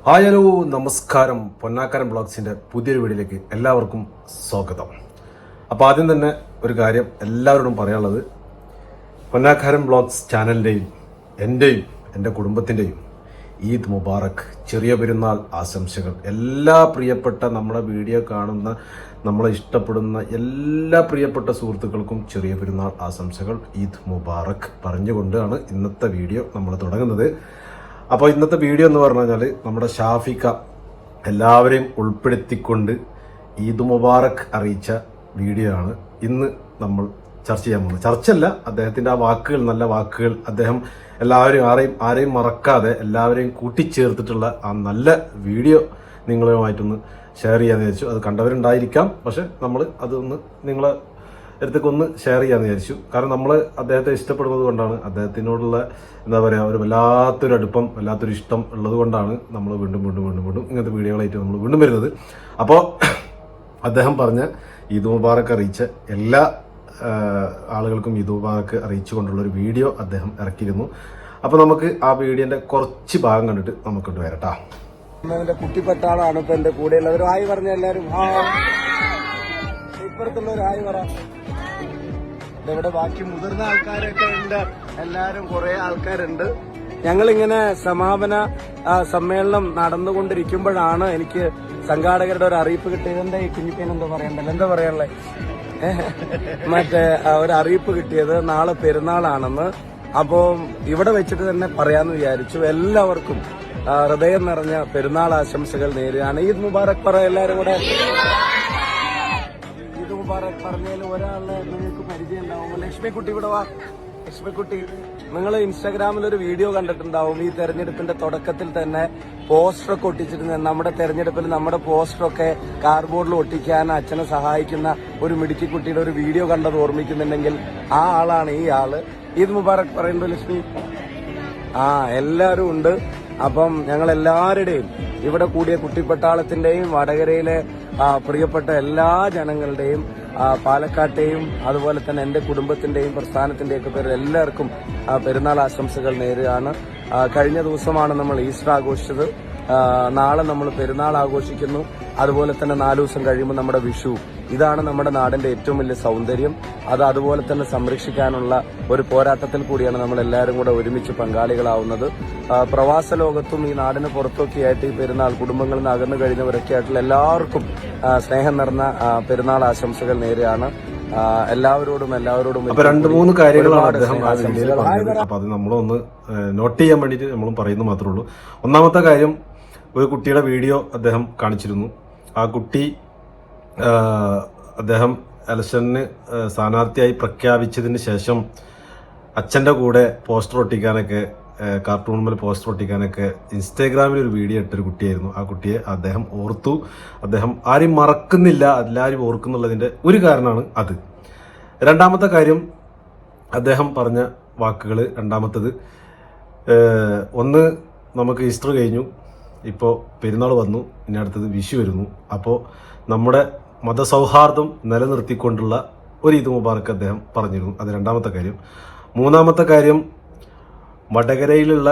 Hi hello നമസ്കാരം. പൊന്നാക്കാരൻ ബ്ലോഗ്സിന്റെ പുതിയൊരു വീഡിയോയിലേക്ക് എല്ലാവർക്കും സ്വാഗതം. അപ്പോൾ ആദ്യം തന്നെ ഒരു കാര്യം എല്ലാവരോടും പറയാനുള്ളത്, പൊന്നാക്കാരൻ ബ്ലോഗ്സ് ചാനലിൻ്റെയും എൻ്റെ കുടുംബത്തിൻ്റെയും ഈദ് മുബാറക്, ചെറിയ പെരുന്നാൾ ആശംസകൾ. എല്ലാ പ്രിയപ്പെട്ട നമ്മുടെ വീഡിയോ കാണുന്ന, നമ്മളെ ഇഷ്ടപ്പെടുന്ന എല്ലാ പ്രിയപ്പെട്ട സുഹൃത്തുക്കൾക്കും ചെറിയ പെരുന്നാൾ ആശംസകൾ, ഈദ് മുബാറക് പറഞ്ഞുകൊണ്ടാണ് ഇന്നത്തെ വീഡിയോ നമ്മൾ തുടങ്ങുന്നത്. അപ്പോൾ ഇന്നത്തെ വീഡിയോ എന്ന് പറഞ്ഞു കഴിഞ്ഞാൽ നമ്മുടെ ഷാഫിക്ക എല്ലാവരെയും ഉൾപ്പെടുത്തിക്കൊണ്ട് ഈദ് മുബാറക് അറിയിച്ച വീഡിയോ ആണ് ഇന്ന് നമ്മൾ ചർച്ച ചെയ്യാൻ പോകുന്നത്. ചർച്ചയല്ല, അദ്ദേഹത്തിന്റെ ആ വാക്കുകൾ, നല്ല വാക്കുകൾ, അദ്ദേഹം ആരെയും മറക്കാതെ എല്ലാവരെയും കൂട്ടിച്ചേർത്തിട്ടുള്ള ആ നല്ല വീഡിയോ നിങ്ങളുമായിട്ടൊന്ന് ഷെയർ ചെയ്യാന്ന് വിചാരിച്ചു. അത് കണ്ടവരുണ്ടായിരിക്കാം, പക്ഷെ നമ്മൾ അതൊന്ന് നിങ്ങളെ അടുത്തേക്കൊന്ന് ഷെയർ ചെയ്യാന്ന് വിചാരിച്ചു. കാരണം നമ്മൾ അദ്ദേഹത്തെ ഇഷ്ടപ്പെടുന്നത് കൊണ്ടാണ്, അദ്ദേഹത്തിനോടുള്ള എന്താ പറയുക, ഒരു വല്ലാത്തൊരു അടുപ്പം, വല്ലാത്തൊരു ഇഷ്ടം ഉള്ളത് കൊണ്ടാണ് നമ്മൾ വീണ്ടും ഇങ്ങനത്തെ വീഡിയോകളായിട്ട് നമ്മൾ വീണ്ടും വരുന്നത്. അപ്പോൾ അദ്ദേഹം പറഞ്ഞ ഈദ് മുബാറക് അറിയിച്ച എല്ലാ ആളുകൾക്കും ഈദ് മുബാറക് അറിയിച്ചുകൊണ്ടുള്ള ഒരു വീഡിയോ അദ്ദേഹം ഇറക്കിയിരുന്നു. അപ്പോൾ നമുക്ക് ആ വീഡിയോന്റെ കുറച്ച് ഭാഗം കണ്ടിട്ട് നമുക്കിട്ട് വരട്ടാ. കുട്ടിപ്പട്ടാളാണ് ഇപ്പൊ എന്റെ കൂടെയുള്ളത്. ഒരു ഹായ് പറഞ്ഞ എല്ലാരും, ഇപ്പുറത്തുള്ള ഒരു ഹായ് പറ. ഇവിടെ ബാക്കി മുതിർന്ന ആൾക്കാരൊക്കെ ഉണ്ട്, എല്ലാരും കുറെ ആൾക്കാരുണ്ട്. ഞങ്ങളിങ്ങനെ സമാപന സമ്മേളനം നടന്നുകൊണ്ടിരിക്കുമ്പോഴാണ് എനിക്ക് സംഘാടകരുടെ ഒരു അറിയിപ്പ് കിട്ടിയത്. എന്താ ഈ കുഞ്ഞിപ്പേൻ എന്താ പറയണ്ടല്ലോ, എന്താ പറയാനുള്ളേ, മറ്റേ ഒരു അറിയിപ്പ് കിട്ടിയത് നാളെ പെരുന്നാളാണെന്ന്. അപ്പോൾ ഇവിടെ വെച്ചിട്ട് തന്നെ പറയാന്ന് വിചാരിച്ചു. എല്ലാവർക്കും ഹൃദയം നിറഞ്ഞ പെരുന്നാൾ ആശംസകൾ നേരുകയാണ്. ഈദ് മുബാറക് പറ എല്ലാരും കൂടെ. ഈദ് മുബാറക് പറഞ്ഞതിൽ ഒരാളെ നിങ്ങൾക്ക് പരിചയം ഉണ്ടാവും. ലക്ഷ്മിക്കുട്ടി ഇവിടെ വാ. ലക്ഷ്മിക്കുട്ടി, നിങ്ങൾ ഇൻസ്റ്റാഗ്രാമിൽ ഒരു വീഡിയോ കണ്ടിട്ടുണ്ടാവും. ഈ തെരഞ്ഞെടുപ്പിന്റെ തുടക്കത്തിൽ തന്നെ പോസ്റ്ററൊക്കെ ഒട്ടിച്ചിരുന്ന, നമ്മുടെ തെരഞ്ഞെടുപ്പിൽ നമ്മുടെ പോസ്റ്ററൊക്കെ കാർഡ്ബോർഡിൽ ഒട്ടിക്കാൻ അച്ഛനെ സഹായിക്കുന്ന ഒരു മിടുക്കിക്കുട്ടിയുടെ ഒരു വീഡിയോ കണ്ടത് ഓർമ്മിക്കുന്നുണ്ടെങ്കിൽ ആ ആളാണ് ഈ ആള്. ഈദ് മുബാറക് പറയുന്നുണ്ടോ ലക്ഷ്മി? എല്ലാവരും ഉണ്ട്. അപ്പം ഞങ്ങൾ എല്ലാവരുടെയും, ഇവിടെ കൂടിയ കുട്ടിപ്പട്ടാളത്തിന്റെയും വടകരയിലെ പ്രിയപ്പെട്ട എല്ലാ ജനങ്ങളുടെയും, പാലക്കാട്ടെയും അതുപോലെ തന്നെ എന്റെ കുടുംബത്തിന്റെയും പ്രസ്ഥാനത്തിന്റെയൊക്കെ പേരിൽ എല്ലാവർക്കും പെരുന്നാൾ ആശംസകൾ നേരുകയാണ്. കഴിഞ്ഞ ദിവസമാണ് നമ്മൾ ഈസ്റ്റർ ആഘോഷിച്ചത്. നാളെ നമ്മൾ പെരുന്നാൾ ആഘോഷിക്കുന്നു. അതുപോലെ തന്നെ 4 ദിവസം കഴിയുമ്പോൾ നമ്മുടെ വിഷു. ഇതാണ് നമ്മുടെ നാടിന്റെ ഏറ്റവും വലിയ സൗന്ദര്യം. അത് അതുപോലെ തന്നെ സംരക്ഷിക്കാനുള്ള ഒരു പോരാട്ടത്തിൽ കൂടിയാണ് നമ്മൾ എല്ലാവരും കൂടെ ഒരുമിച്ച് പങ്കാളികളാവുന്നത്. പ്രവാസ ലോകത്തും ഈ നാടിന് പുറത്തൊക്കെയായിട്ട് ഈ പെരുന്നാൾ കുടുംബങ്ങളിൽ നിന്ന് അകന്നു കഴിഞ്ഞവരൊക്കെ ആയിട്ടുള്ള എല്ലാവർക്കും സ്നേഹം നിറഞ്ഞ പെരുന്നാൾ ആശംസകൾ നേരെയാണ്. എല്ലാവരോടും 2-3 കാര്യങ്ങളാണ് അദ്ദേഹം ആ വീഡിയോയിൽ പറഞ്ഞത്. അപ്പൊ അത് നമ്മളൊന്ന് നോട്ട് ചെയ്യാൻ വേണ്ടിയിട്ട് നമ്മളും പറയുന്നു മാത്രമേ ഉള്ളൂ. ഒന്നാമത്തെ കാര്യം, ഒരു കുട്ടിയുടെ വീഡിയോ അദ്ദേഹം കാണിച്ചിരുന്നു. ആ കുട്ടി അദ്ദേഹം ഇലക്ഷന് സ്ഥാനാർത്ഥിയായി പ്രഖ്യാപിച്ചതിന് ശേഷം അച്ഛൻ്റെ കൂടെ പോസ്റ്റർ ഒട്ടിക്കാനൊക്കെ, കാർട്ടൂൺ മേൽ പോസ്റ്റർ ഒട്ടിക്കാനൊക്കെ ഇൻസ്റ്റാഗ്രാമിൽ ഒരു വീഡിയോ ഇട്ടൊരു കുട്ടിയായിരുന്നു. ആ കുട്ടിയെ അദ്ദേഹം ഓർത്തു. അദ്ദേഹം ആരും മറക്കുന്നില്ല, എല്ലാവരും ഓർക്കുന്നുള്ളതിൻ്റെ ഒരു കാരണമാണ് അത്. രണ്ടാമത്തെ കാര്യം, അദ്ദേഹം പറഞ്ഞ വാക്കുകൾ. രണ്ടാമത്തത്, ഒന്ന്, നമുക്ക് ഈസ്റ്റർ കഴിഞ്ഞു, ഇപ്പോൾ പെരുന്നാൾ വന്നു, ഇനി അടുത്തത് വിഷു വരുന്നു. അപ്പോൾ നമ്മുടെ മതസൗഹാർദ്ദം നിലനിർത്തിക്കൊണ്ടുള്ള ഒരു ഈദ് മുബാറക് അദ്ദേഹം പറഞ്ഞിരുന്നു. അത് രണ്ടാമത്തെ കാര്യം. മൂന്നാമത്തെ കാര്യം, വടകരയിലുള്ള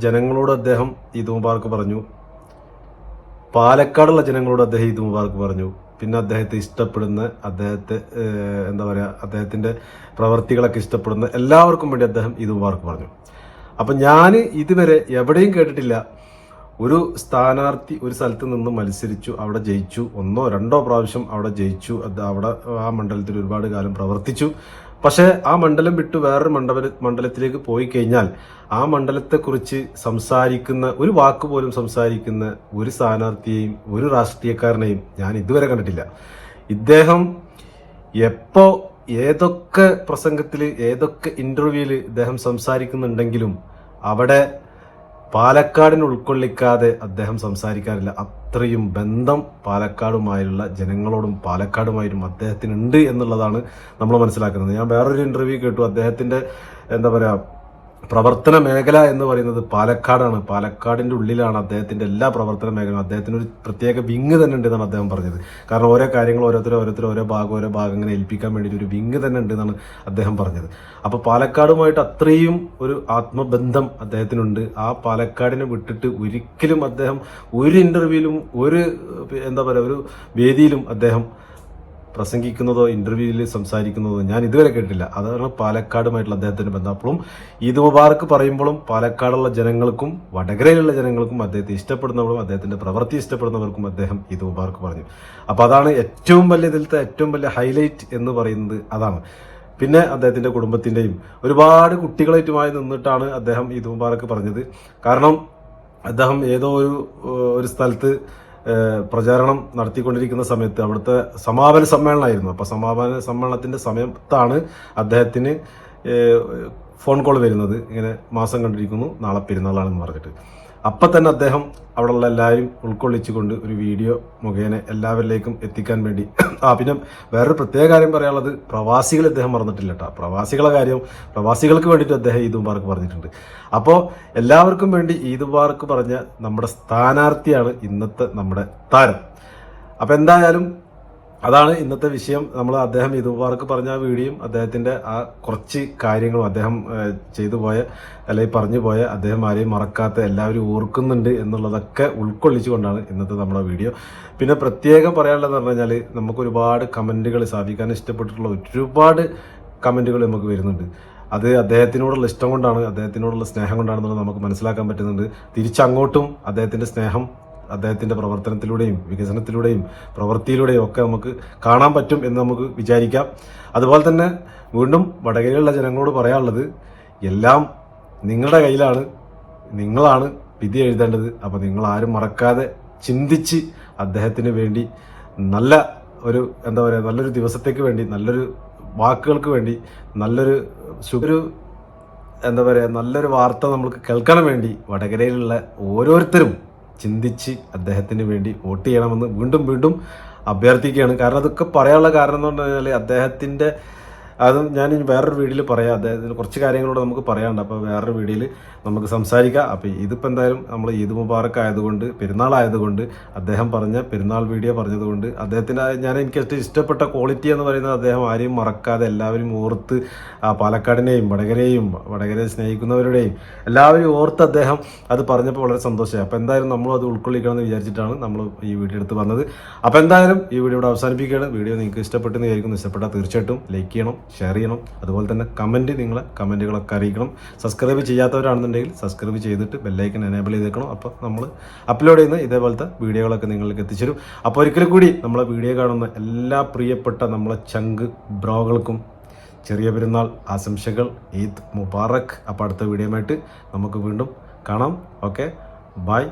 ജനങ്ങളോട് അദ്ദേഹം ഈദ് മുബാറക് പറഞ്ഞു. പാലക്കാടുള്ള ജനങ്ങളോട് അദ്ദേഹം ഈദ് മുബാറക് പറഞ്ഞു. പിന്നെ അദ്ദേഹത്തെ ഇഷ്ടപ്പെടുന്ന, അദ്ദേഹത്തിന്റെ പ്രവർത്തികളൊക്കെ ഇഷ്ടപ്പെടുന്ന എല്ലാവർക്കും വേണ്ടി അദ്ദേഹം ഈദ് മുബാറക് പറഞ്ഞു. അപ്പം ഞാൻ ഇതുവരെ എവിടെയും കേട്ടിട്ടില്ല ഒരു സ്ഥാനാർത്ഥി ഒരു സ്ഥലത്ത് നിന്ന് മത്സരിച്ചു, അവിടെ ജയിച്ചു, 1-2 പ്രാവശ്യം അവിടെ ജയിച്ചു, അവിടെ ആ മണ്ഡലത്തിൽ ഒരുപാട് കാലം പ്രവർത്തിച്ചു. പക്ഷെ ആ മണ്ഡലം വിട്ടു വേറൊരു മണ്ഡലത്തിലേക്ക് പോയി കഴിഞ്ഞാൽ ആ മണ്ഡലത്തെക്കുറിച്ച് സംസാരിക്കുന്ന, ഒരു വാക്ക് പോലും സംസാരിക്കുന്ന ഒരു സ്ഥാനാർത്ഥിയെയും ഒരു രാഷ്ട്രീയക്കാരനെയും ഞാൻ ഇതുവരെ കണ്ടിട്ടില്ല. ഇദ്ദേഹം എപ്പോ ഏതൊക്കെ പ്രസംഗത്തിൽ, ഏതൊക്കെ ഇന്റർവ്യൂവിൽ ഇദ്ദേഹം സംസാരിക്കുന്നുണ്ടെങ്കിലും അവിടെ പാലക്കാടിനെ ഉൾക്കൊള്ളിക്കാതെ അദ്ദേഹം സംസാരിക്കാറില്ല. അത്രയും ബന്ധം പാലക്കാടുമായുള്ള ജനങ്ങളോടും പാലക്കാടുമായിട്ടും അദ്ദേഹത്തിനുണ്ട് എന്നുള്ളതാണ് നമ്മൾ മനസ്സിലാക്കുന്നത്. ഞാൻ വേറൊരു ഇന്റർവ്യൂ കേട്ടു. അദ്ദേഹത്തിന്റെ പ്രവർത്തന മേഖല എന്ന് പറയുന്നത് പാലക്കാടാണ്. പാലക്കാടിന്റെ ഉള്ളിലാണ് അദ്ദേഹത്തിന്റെ എല്ലാ പ്രവർത്തന മേഖലയും. അദ്ദേഹത്തിന് ഒരു പ്രത്യേക വിങ് തന്നെ ഉണ്ട് എന്നാണ് അദ്ദേഹം പറഞ്ഞത്. കാരണം ഓരോ കാര്യങ്ങൾ ഓരോരുത്തർ ഓരോ ഭാഗം ഇങ്ങനെ ഏൽപ്പിക്കാൻ വേണ്ടിയിട്ട് ഒരു വിങ് തന്നെ ഉണ്ട് എന്നാണ് അദ്ദേഹം പറഞ്ഞത്. അപ്പൊ പാലക്കാടുമായിട്ട് അത്രയും ഒരു ആത്മബന്ധം അദ്ദേഹത്തിനുണ്ട്. ആ പാലക്കാടിനെ വിട്ടിട്ട് ഒരിക്കലും അദ്ദേഹം ഒരു ഇന്റർവ്യൂവിലും ഒരു ഒരു വേദിയിലും അദ്ദേഹം പ്രസംഗിക്കുന്നതോ ഇന്റർവ്യൂവിൽ സംസാരിക്കുന്നതോ ഞാൻ ഇതുവരെ കേട്ടില്ല. അതാണ് പാലക്കാടുമായിട്ടുള്ള അദ്ദേഹത്തിന്റെ ബന്ധം. അപ്പോഴും ഈദ് മുബാറക്ക് പറയുമ്പോഴും പാലക്കാടുള്ള ജനങ്ങൾക്കും വടകരയിലുള്ള ജനങ്ങൾക്കും അദ്ദേഹത്തെ ഇഷ്ടപ്പെടുന്നവരും അദ്ദേഹത്തിന്റെ പ്രവൃത്തി ഇഷ്ടപ്പെടുന്നവർക്കും അദ്ദേഹം ഈദ് മുബാറക്ക് പറഞ്ഞു. അപ്പൊ അതാണ് ഇതിലത്തെ ഏറ്റവും വലിയ ഹൈലൈറ്റ് എന്ന് പറയുന്നത് അതാണ്. പിന്നെ അദ്ദേഹത്തിന്റെ കുടുംബത്തിന്റെയും ഒരുപാട് കുട്ടികളായിട്ടുമായി നിന്നിട്ടാണ് അദ്ദേഹം ഈദ് മുബാറക്ക് പറഞ്ഞത്. കാരണം അദ്ദേഹം ഏതോ ഒരു സ്ഥലത്ത് പ്രചാരണം നടത്തിക്കൊണ്ടിരിക്കുന്ന സമയത്ത് അവിടുത്തെ സമാപന സമ്മേളനമായിരുന്നു. അപ്പൊ സമാപന സമ്മേളനത്തിന്റെ സമയത്താണ് അദ്ദേഹത്തിന് ഫോൺ കോൾ വരുന്നത്, ഇങ്ങനെ മാസം കണ്ടിരിക്കുന്നു, നാളെ പെരുന്നാളാണെന്ന് പറഞ്ഞിട്ട്. അപ്പൊ തന്നെ അദ്ദേഹം അവിടെയുള്ള എല്ലാവരും ഉൾക്കൊള്ളിച്ചുകൊണ്ട് ഒരു വീഡിയോ മുഖേന എല്ലാവരിലേക്കും എത്തിക്കാൻ വേണ്ടി പിന്നെ വേറൊരു പ്രത്യേക കാര്യം പറയാനുള്ളത്, പ്രവാസികൾ അദ്ദേഹം മറന്നിട്ടില്ല കേട്ടോ. പ്രവാസികൾക്ക് വേണ്ടിയിട്ട് അദ്ദേഹം ഈദ് മുബാറക്ക് പറഞ്ഞിട്ടുണ്ട്. അപ്പോൾ എല്ലാവർക്കും വേണ്ടി ഈദ് മുബാറക്ക് പറഞ്ഞ നമ്മുടെ സ്ഥാനാർത്ഥിയാണ് ഇന്നത്തെ നമ്മുടെ താരം. അപ്പൊ എന്തായാലും അതാണ് ഇന്നത്തെ വിഷയം. അദ്ദേഹം ഈദ് മുബാറക്ക് പറഞ്ഞ ആ വീഡിയോയും അദ്ദേഹത്തിന്റെ ആ കുറച്ച് കാര്യങ്ങളും അദ്ദേഹം ചെയ്തു പോയ അല്ലെങ്കിൽ പറഞ്ഞു പോയ, അദ്ദേഹം ആരെയും മറക്കാത്ത, എല്ലാവരും ഓർക്കുന്നുണ്ട് എന്നുള്ളതൊക്കെ ഉൾക്കൊള്ളിച്ചുകൊണ്ടാണ് ഇന്നത്തെ നമ്മുടെ വീഡിയോ. പിന്നെ പ്രത്യേകം പറയാനുള്ളതെന്ന് പറഞ്ഞു കഴിഞ്ഞാൽ നമുക്ക് ഒരുപാട് കമന്റുകൾ, സാധിക്കാൻ ഇഷ്ടപ്പെട്ടിട്ടുള്ള ഒരുപാട് കമന്റുകൾ നമുക്ക് വരുന്നുണ്ട്. അത് അദ്ദേഹത്തിനോടുള്ള ഇഷ്ടം കൊണ്ടാണ്, അദ്ദേഹത്തിനോടുള്ള സ്നേഹം കൊണ്ടാണെന്നുള്ളത് നമുക്ക് മനസ്സിലാക്കാൻ പറ്റുന്നുണ്ട്. തിരിച്ചങ്ങോട്ടും അദ്ദേഹത്തിന്റെ സ്നേഹം അദ്ദേഹത്തിന്റെ പ്രവർത്തനത്തിലൂടെയും വികസനത്തിലൂടെയും പ്രവൃത്തിയിലൂടെയും ഒക്കെ നമുക്ക് കാണാൻ പറ്റും എന്ന് നമുക്ക് വിചാരിക്കാം. അതുപോലെ തന്നെ വീണ്ടും വടകരയിലുള്ള ജനങ്ങളോട് പറയാനുള്ളത്, എല്ലാം നിങ്ങളുടെ കയ്യിലാണ്, നിങ്ങളാണ് വിധി എഴുതേണ്ടത്. അപ്പൊ നിങ്ങൾ ആരും മറക്കാതെ ചിന്തിച്ച് അദ്ദേഹത്തിന് വേണ്ടി നല്ല ഒരു നല്ലൊരു ദിവസത്തേക്ക് വേണ്ടി, നല്ലൊരു വാക്കുകൾക്ക് വേണ്ടി, നല്ലൊരു നല്ലൊരു വാർത്ത നമുക്ക് കേൾക്കാൻ വേണ്ടി വടകരയിലുള്ള ഓരോരുത്തരും ചിന്തിച്ച് അദ്ദേഹത്തിന് വേണ്ടി വോട്ട് ചെയ്യണമെന്ന് വീണ്ടും അഭ്യർത്ഥിക്കുകയാണ്. കാരണം അതൊക്കെ പറയാനുള്ള കാരണം എന്ന് പറഞ്ഞു കഴിഞ്ഞാൽ അദ്ദേഹത്തിന്റെ ഞാൻ വേറൊരു വീഡിയോയിൽ പറയാം. അദ്ദേഹത്തിന് കുറച്ച് കാര്യങ്ങളോട് നമുക്ക് പറയാനുണ്ട്. അപ്പോൾ വേറൊരു വീഡിയോയിൽ നമുക്ക് സംസാരിക്കാം. അപ്പോൾ ഇതിപ്പോൾ എന്തായാലും നമ്മൾ ഈദ് മുബാറക്ക് ആയതുകൊണ്ട്, പെരുന്നാളായതുകൊണ്ട്, അദ്ദേഹം പറഞ്ഞ പെരുന്നാൾ വീഡിയോ പറഞ്ഞതുകൊണ്ട് അദ്ദേഹത്തിന് എനിക്ക് ഇഷ്ടപ്പെട്ട ക്വാളിറ്റി എന്ന് പറയുന്നത്, അദ്ദേഹം ആരെയും മറക്കാതെ എല്ലാവരും ഓർത്ത്, പാലക്കാടിനെയും വടകരയെ സ്നേഹിക്കുന്നവരുടെയും എല്ലാവരും ഓർത്ത് അദ്ദേഹം അത് പറഞ്ഞപ്പോൾ വളരെ സന്തോഷമായി. അപ്പോൾ എന്തായാലും നമ്മളും അത് ഉൾക്കൊള്ളിക്കണമെന്ന് വിചാരിച്ചിട്ടാണ് നമ്മൾ ഈ വീഡിയോ എടുത്ത് വന്നത്. അപ്പോൾ എന്തായാലും ഈ വീഡിയോ ഇവിടെ അവസാനിപ്പിക്കുകയാണ്. വീഡിയോ നിങ്ങൾക്ക് ഇഷ്ടപ്പെട്ടെന്ന് വിചാരിക്കുന്നു. ഇഷ്ടപ്പെട്ടാൽ തീർച്ചയായിട്ടും ലൈക്ക് ചെയ്യണം, ഷെയർ ചെയ്യണം. അതുപോലെ തന്നെ കമന്റുകളൊക്കെ അറിയിക്കണം. സബ്സ്ക്രൈബ് ചെയ്യാത്തവരാണെന്നുണ്ടെങ്കിൽ സബ്സ്ക്രൈബ് ചെയ്തിട്ട് ബെല്ലൈക്കൻ എനേബിൾ ചെയ്തേക്കണം. അപ്പോൾ നമ്മൾ അപ്ലോഡ് ചെയ്യുന്ന ഇതേപോലത്തെ വീഡിയോകളൊക്കെ നിങ്ങളിലേക്ക് എത്തിച്ചേരും. അപ്പോൾ ഒരിക്കൽ കൂടി നമ്മളെ വീഡിയോ കാണുന്ന എല്ലാ പ്രിയപ്പെട്ട നമ്മളെ ചങ്ക് ബ്രോകൾക്കും ചെറിയ പെരുന്നാൾ ആശംസകൾ. ഈദ് മുബാറക്ക്. അപ്പോൾ അടുത്ത വീഡിയോയുമായിട്ട് നമുക്ക് വീണ്ടും കാണാം. Okay, by.